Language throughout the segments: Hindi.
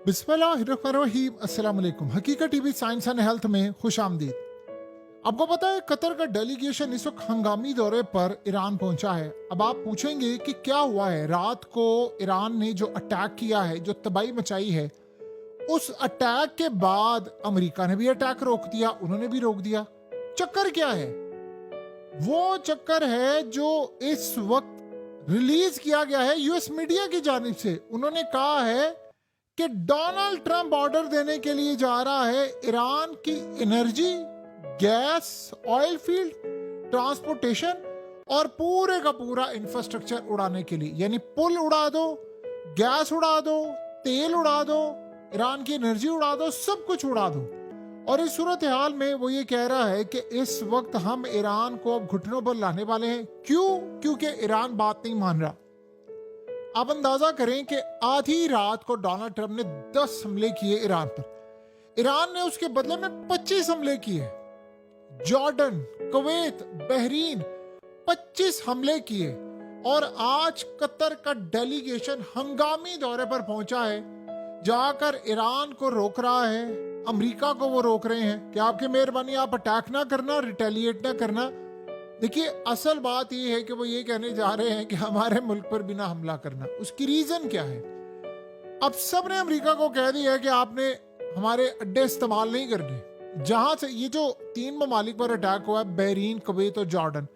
बिस्मिल्लाहिर्रहमानिर्रहीम। अस्सलाम वालेकुम। हकीकत टीवी साइंस एंड हेल्थ में खुश आमदीद। आपको पता है कतर का डेलीगेशन इस वक्त हंगामी दौरे पर ईरान पहुंचा है। अब आप पूछेंगे कि क्या हुआ है। रात को ईरान ने जो अटैक किया है, जो तबाही मचाई है, उस अटैक के बाद अमेरिका ने भी अटैक रोक दिया, उन्होंने भी रोक दिया। चक्कर क्या है? वो चक्कर है जो इस वक्त रिलीज किया गया है यूएस मीडिया की जानिब से। उन्होंने कहा है कि डोनाल्ड ट्रंप ऑर्डर देने के लिए जा रहा है ईरान की energy, gas, oil field, transportation और पूरे का पूरा इंफ्रास्ट्रक्चर उड़ाने के लिए। यानी पुल उड़ा दो, गैस उड़ा दो, तेल उड़ा दो, ईरान की एनर्जी उड़ा दो, सब कुछ उड़ा दो। और इस सूरत हाल में वो ये कह रहा है कि इस वक्त हम ईरान को अब घुटनों पर लाने वाले हैं। क्यों? क्योंकि ईरान बात नहीं मान रहा। आप अंदाजा करें कि आधी रात को डोनाल्ड ट्रंप ने 10 हमले किए ईरान पर। ईरान ने उसके बदले में 25 हमले किए। जॉर्डन, कुवैत, बहरीन 25 हमले किए। और आज कतर का डेलीगेशन हंगामी दौरे पर पहुंचा है, जाकर ईरान को रोक रहा है। अमेरिका को वो रोक रहे हैं कि आपकी मेहरबानी, आप अटैक ना करना, रिटेलिएट ना करना। देखिए, असल बात यह है कि वो ये कहने जा रहे हैं कि हमारे मुल्क पर बिना हमला करना। उसकी रीजन क्या है? अब सब ने अमेरिका को कह दिया है कि आपने हमारे अड्डे इस्तेमाल नहीं करने। जहां से ये जो 3 ममालिक पर अटैक हुआ है, बहरीन, कुवैत और जॉर्डन,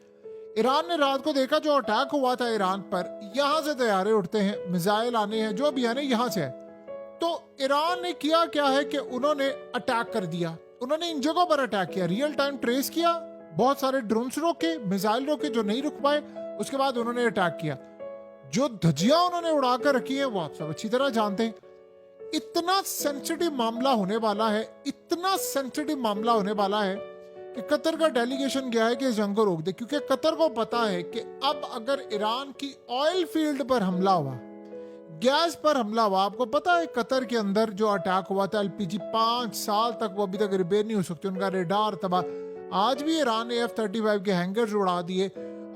ईरान ने रात को देखा जो अटैक हुआ था ईरान पर, यहां से तैयारे उठते हैं, मिसाइल आने हैं, जो भी आने यहां से है। तो ईरान ने किया क्या है कि उन्होंने अटैक कर दिया। उन्होंने इन जगहों पर अटैक किया, रियल टाइम ट्रेस किया, बहुत सारे ड्रोन्स रोके, मिसाइल रोके जो नहीं रुक पाए। उसके बाद उन्होंने अटैक किया। जो धज्जियां उन्होंने उड़ाकर रखी है वो आप सब अच्छी तरह जानते हैं। इतना सेंसिटिव मामला होने वाला है, इतना सेंसिटिव मामला होने वाला है कि कतर का डेलीगेशन गया है कि इस जंग को रोक दे। क्योंकि कतर को पता है कि अब अगर ईरान की ऑयल फील्ड पर हमला हुआ, गैस पर हमला हुआ, आपको पता है कतर के अंदर जो अटैक हुआ था एलपीजी, 5 साल तक वो अभी तक रिपेयर नहीं हो सकती, उनका रेडार तबाह। आज भी ईरान ने F-35 के हैंगर्स उड़ा दिए।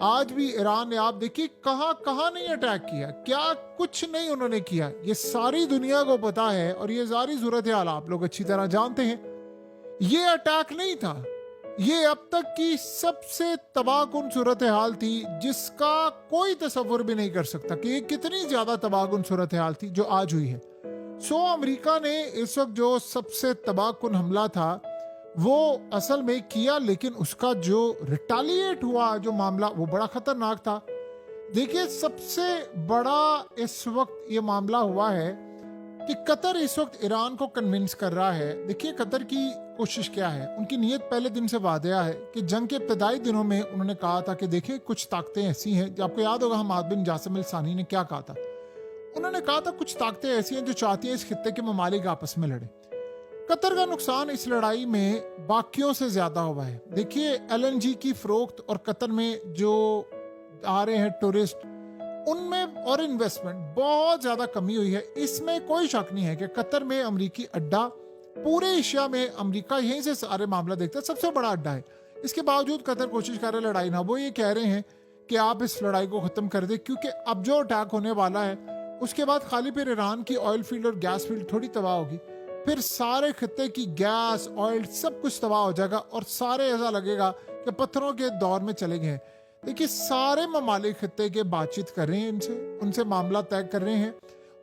आज भी ईरान ने, आप देखिए, कहां कहां नहीं अटैक किया, क्या कुछ नहीं उन्होंने किया। ये सारी दुनिया को पता है और ये सारी सूरत हाल आप लोग अच्छी तरह जानते हैं। ये अटैक नहीं था, ये अब तक की सबसे तबाहकुन सूरत हाल थी, जिसका कोई तसव्वुर भी नहीं कर सकता कि ये कितनी ज्यादा तबाहकुन सूरत हाल थी जो आज हुई है। अमेरिका ने इस वक्त जो सबसे तबाहकुन हमला था वो असल में किया, लेकिन उसका जो रिटेलिएट हुआ जो मामला, वो बड़ा खतरनाक था। देखिए, सबसे बड़ा इस वक्त ये मामला हुआ है कि कतर इस वक्त ईरान को कन्विंस कर रहा है। देखिए, कतर की कोशिश क्या है, उनकी नीयत पहले दिन से वादिया है कि जंग के इब्तदाई दिनों में उन्होंने कहा था कि देखिए कुछ ताकतें ऐसी हैं, आपको याद होगा हमाद बिन जासिम अल सानी ने क्या कहा था। उन्होंने कहा था कुछ ताकतें ऐसी हैं जो चाहती हैं इस खित्ते के ममालिक आपस में लड़े। कतर का नुकसान इस लड़ाई में बाकियों से ज्यादा हुआ है। देखिए, एलएनजी की फरोख्त और कतर में जो आ रहे हैं टूरिस्ट, उनमें और इन्वेस्टमेंट बहुत ज्यादा कमी हुई है। इसमें कोई शक नहीं है कि कतर में अमरीकी अड्डा, पूरे एशिया में अमरीका यहीं से सारे मामला देखता है, सबसे बड़ा अड्डा है। इसके बावजूद कतर कोशिश कर रहे लड़ाई ना। वो ये कह रहे हैं कि आप इस लड़ाई को खत्म कर दे, क्योंकि अब जो अटैक होने वाला है उसके बाद खाली फिर ईरान की ऑयल फील्ड और गैस फील्ड थोड़ी तबाह होगी, फिर सारे खित्ते की गैस, ऑयल सब कुछ तबाह हो जाएगा और सारे ऐसा लगेगा कि पत्थरों के दौर में चले गए। देखिए, सारे ममालिक खित्ते के बातचीत कर रहे हैं इनसे, उनसे मामला तय कर रहे हैं।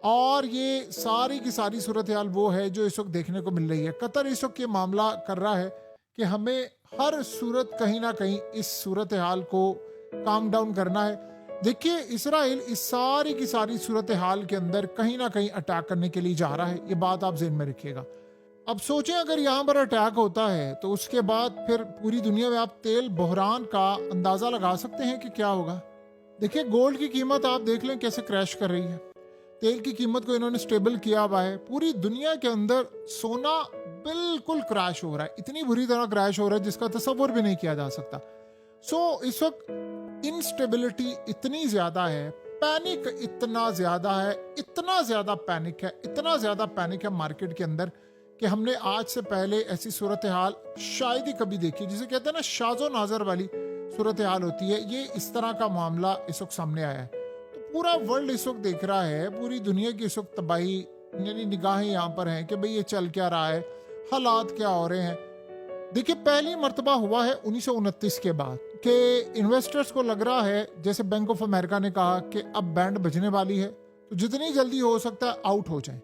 और ये सारी की सारी सूरत हाल वो है जो इस वक्त देखने को मिल रही है। कतर इस वक्त ये मामला कर रहा है कि हमें हर सूरत कहीं ना कहीं इस सूरत हाल को काम डाउन करना है। देखिए, इसराइल इस सारी की सारी सूरत हाल के अंदर कहीं ना कहीं अटैक करने के लिए जा रहा है, ये बात आप ज़हन में रखिएगा। अब सोचें, अगर यहाँ पर अटैक होता है तो उसके बाद फिर पूरी दुनिया में आप तेल बहरान का अंदाजा लगा सकते हैं कि क्या होगा। देखिए, गोल्ड की कीमत आप देख लें कैसे क्रैश कर रही है। तेल की कीमत को इन्होंने स्टेबल किया हुआ है। पूरी दुनिया के अंदर सोना बिल्कुल क्रैश हो रहा है, इतनी बुरी तरह क्रैश हो रहा है जिसका तसव्वुर भी नहीं किया जा सकता। इस वक्त इंस्टेबिलिटी इतनी ज्यादा है, पैनिक इतना ज्यादा है, इतना ज्यादा पैनिक है, इतना ज्यादा पैनिक है मार्केट के अंदर कि हमने आज से पहले ऐसी सूरत हाल शायद ही कभी देखी। जिसे कहते हैं ना, शाजो नाजर वाली सूरत हाल होती है, ये इस तरह का मामला इस वक्त सामने आया है। तो पूरा वर्ल्ड इस वक्त देख रहा है, पूरी दुनिया की इस वक्त तबाही यानी निगाहें यहाँ पर हैं कि भाई ये चल क्या रहा है, हालात क्या हो रहे हैं। देखिए, पहली मर्तबा हुआ है 1929 के बाद कि इन्वेस्टर्स को लग रहा है, जैसे बैंक ऑफ अमेरिका ने कहा कि अब बैंड बजने वाली है, तो जितनी जल्दी हो सकता है आउट हो जाए।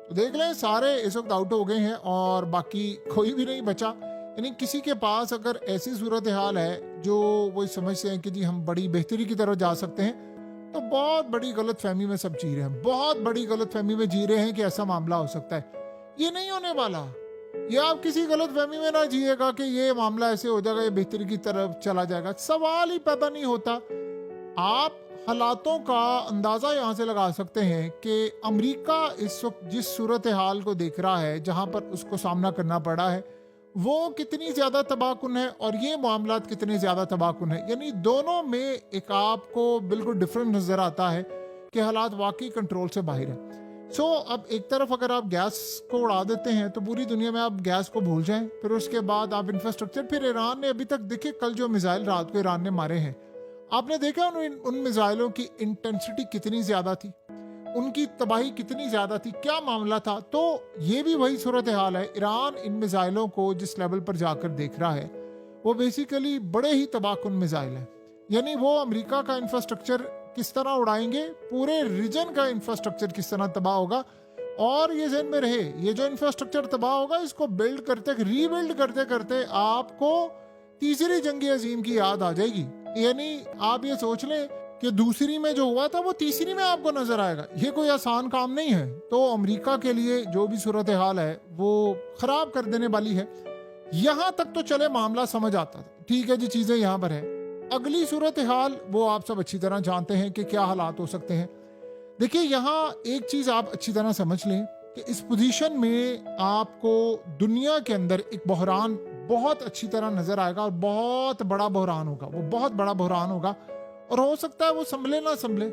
तो देख लें, सारे इस वक्त आउट हो गए हैं और बाकी कोई भी नहीं बचा। यानी किसी के पास अगर ऐसी सूरत हाल है जो वो समझते हैं कि जी हम बड़ी बेहतरी की तरफ जा सकते हैं, तो बहुत बड़ी गलत फहमी में सब जी रहे हैं, बहुत बड़ी गलत फहमी में जी रहे हैं कि ऐसा मामला हो सकता है। ये नहीं होने वाला। ये आप किसी गलत फहमी में ना जिएगा कि ये मामला ऐसे हो जाएगा, ये बेहतरी की तरफ चला जाएगा, सवाल ही पैदा नहीं होता। आप हालातों का अंदाजा यहां से लगा सकते हैं कि अमेरिका इस वक्त जिस सूरत हाल को देख रहा है, जहां पर उसको सामना करना पड़ा है, वो कितनी ज्यादा तबाहकुन है और ये मामलात कितने ज्यादा तबाहकुन है। यानी दोनों में एक आपको बिल्कुल डिफरेंट नजर आता है कि हालात वाकई कंट्रोल से बाहर है। अब एक तरफ अगर आप गैस को उड़ा देते हैं तो पूरी दुनिया में आप गैस को भूल जाएं, फिर उसके बाद आप इंफ्रास्ट्रक्चर, फिर ईरान ने अभी तक देखिए कल जो मिसाइल रात को ईरान ने मारे हैं, आपने देखा उन मिसाइलों की इंटेंसिटी कितनी ज्यादा थी, उनकी तबाही कितनी ज्यादा थी, क्या मामला था। तो ये भी वही सूरत हाल है। ईरान इन मिसाइलों को जिस लेवल पर जाकर देख रहा है वो बेसिकली बड़े ही तबाहकुन मिसाइल है। यानी वो अमेरिका का इंफ्रास्ट्रक्चर किस तरह उड़ाएंगे, पूरे रीजन का इंफ्रास्ट्रक्चर किस तरह तबाह होगा। और ये ज़हन में रहे, ये जो इंफ्रास्ट्रक्चर तबाह होगा, इसको बिल्ड करते रीबिल्ड करते करते आपको तीसरी जंग अजीम की याद आ जाएगी। यानी आप ये सोच लें कि दूसरी में जो हुआ था वो तीसरी में आपको नजर आएगा। ये कोई आसान काम नहीं है। तो अमेरिका के लिए जो भी सूरत हाल है वो खराब कर देने वाली है। यहां तक तो चले मामला समझ आता था, ठीक है जी, चीजें यहां पर है। अगली सूरत हाल वो आप सब अच्छी तरह जानते हैं कि क्या हालात हो सकते हैं। देखिए, यहाँ एक चीज आप अच्छी तरह समझ लें कि इस पोजीशन में आपको दुनिया के अंदर एक बहरान बहुत अच्छी तरह नजर आएगा और बहुत बड़ा बहरान होगा, वो बहुत बड़ा बहरान होगा। और हो सकता है वो संभले ना संभले,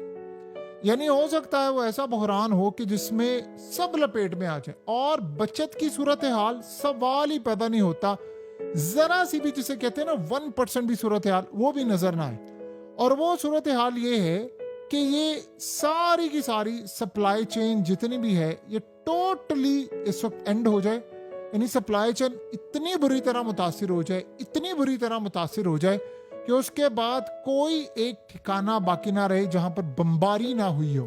यानी हो सकता है वो ऐसा बहरान हो कि जिसमें सब लपेट में आ जाए और बचत की सूरत हाल सवाल ही पैदा नहीं होता। जरा सी भी, जिसे कहते हैं ना 1% भी सूरत हाल वो भी नजर ना आए। और वो सूरत हाल ये है कि ये सारी की सारी सप्लाई चेन जितनी भी है ये टोटली इस वक्त एंड हो जाए। यानी सप्लाई चेन इतनी बुरी तरह मुतासिर हो जाए, इतनी बुरी तरह मुतासिर हो जाए कि उसके बाद कोई एक ठिकाना बाकी ना रहे जहां पर बमबारी ना हुई हो।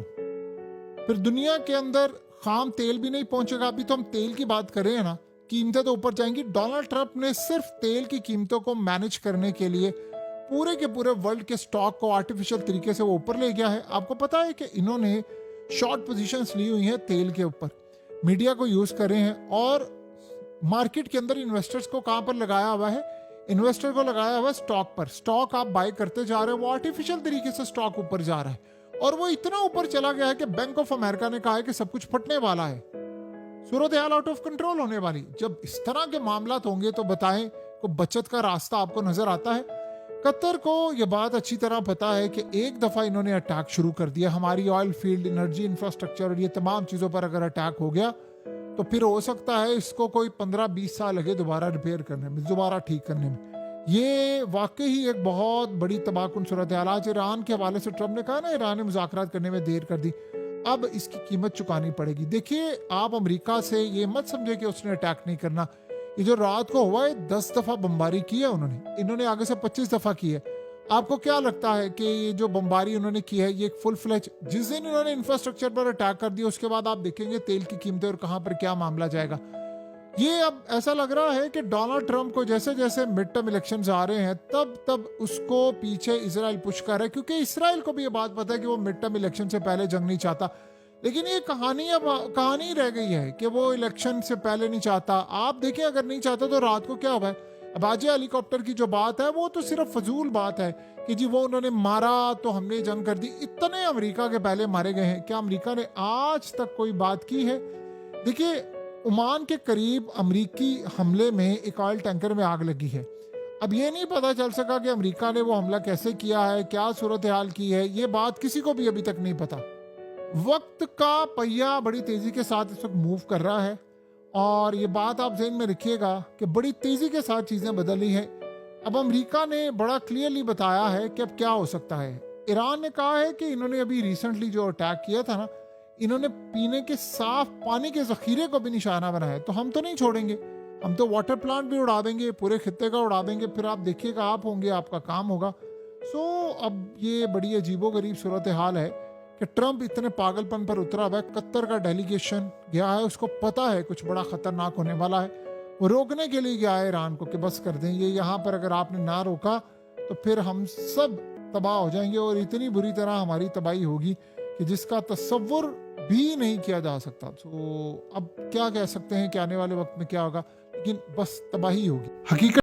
फिर दुनिया के अंदर खाम तेल भी नहीं पहुंचेगा। अभी तो हम तेल की बात कर रहे हैं ना, कीमतें तो ऊपर जाएंगी। डोनाल्ड ट्रंप ने सिर्फ तेल की कीमतों को मैनेज करने के लिए पूरे के पूरे वर्ल्ड के स्टॉक को आर्टिफिशियल तरीके से वो ऊपर ले गया है। आपको पता है कि इन्होंने शॉर्ट पोजीशंस ली हुई हैं तेल के ऊपर, मीडिया को यूज कर रहे हैं। और मार्केट के अंदर इन्वेस्टर्स को कहां पर लगाया हुआ है? इन्वेस्टर को लगाया हुआ स्टॉक पर। स्टॉक आप बाय करते जा रहे हो, वो आर्टिफिशियल तरीके से स्टॉक ऊपर जा रहा है और वो इतना ऊपर चला गया है कि बैंक ऑफ अमेरिका ने कहा है कि सब कुछ फटने वाला है, सूरत हाल आउट ऑफ कंट्रोल होने वाली। जब इस तरह के मामलात होंगे तो बताएं को बचत का रास्ता आपको नजर आता है? कतर को यह बात अच्छी तरह पता है कि एक दफा इन्होंने अटैक शुरू कर दिया हमारी ऑयल फील्ड, एनर्जी इंफ्रास्ट्रक्चर और ये तमाम चीजों पर अगर अटैक हो गया तो फिर हो सकता है इसको कोई 15-20 साल लगे दोबारा रिपेयर करने में, दोबारा ठीक करने में। ये वाकई ही एक बहुत बड़ी तबाहकुन सूरत हाल। आज ईरान के हवाले से ट्रंप ने कहा ना, ईरान ने मुज़ाकरात करने में देर कर दी, अब इसकी कीमत चुकानी पड़ेगी। देखिए, आप अमेरिका से ये मत समझे कि उसने अटैक नहीं करना। ये जो रात को हुआ है 10 दफा बमबारी की है इन्होंने आगे से 25 दफा की है। आपको क्या लगता है कि ये जो बमबारी उन्होंने की है ये एक फुल फ्लेज, जिस दिन इन्होंने इंफ्रास्ट्रक्चर पर अटैक कर दिया उसके बाद आप देखेंगे तेल की कीमतें और कहां पर क्या मामला जाएगा। ये अब ऐसा लग रहा है कि डोनाल्ड ट्रंप को जैसे जैसे मिड टर्म इलेक्शंस आ रहे हैं तब तब उसको पीछे इजराइल पुश कर रहा है, क्योंकि इजराइल को भी ये बात पता है कि वो मिड टर्म इलेक्शन से पहले जंग नहीं चाहता। लेकिन ये कहानी अब कहानी रह गई है कि वो इलेक्शन से पहले नहीं चाहता। आप देखिए, अगर नहीं चाहता तो रात को क्या हुआ है? अबाजे हेलीकॉप्टर की जो बात है वो तो सिर्फ फजूल बात है कि जी वो उन्होंने मारा तो हमने जंग कर दी। इतने अमेरिका के पहले मारे गए हैं, क्या अमेरिका ने आज तक कोई बात की है? देखिए, ओमान के करीब अमेरिकी हमले में एक ऑयल टैंकर में आग लगी है। अब ये नहीं पता चल सका कि अमेरिका ने वो हमला कैसे किया है, क्या सूरत हाल की है, ये बात किसी को भी अभी तक नहीं पता। वक्त का पहिया बड़ी तेजी के साथ इस वक्त मूव कर रहा है और ये बात आप ज़हन में रखिएगा कि बड़ी तेजी के साथ चीजें बदल रही हैं। अब अमेरिका ने बड़ा क्लियरली बताया है कि अब क्या हो सकता है। ईरान ने कहा है कि इन्होंने अभी रिसेंटली जो अटैक किया था ना, इन्होंने पीने के साफ पानी के जखीरे को भी निशाना बनाया, तो हम तो नहीं छोड़ेंगे। हम तो वाटर प्लांट भी उड़ा देंगे, पूरे खित्ते का उड़ा देंगे, फिर आप देखिएगा आप होंगे, आपका काम होगा। सो अब ये बड़ी अजीबोगरीब सूरत हाल है कि ट्रंप इतने पागलपन पर उतरा हुआ है। कतर का डेलीगेशन गया है, उसको पता है कुछ बड़ा खतरनाक होने वाला है, वो रोकने के लिए गया है ईरान को कि बस कर दें ये, यहाँ पर अगर आपने ना रोका तो फिर हम सब तबाह हो जाएंगे और इतनी बुरी तरह हमारी तबाही होगी कि जिसका तसव्वुर भी नहीं किया जा सकता। तो अब क्या कह सकते हैं कि आने वाले वक्त में क्या होगा, लेकिन बस तबाही होगी। हकीकत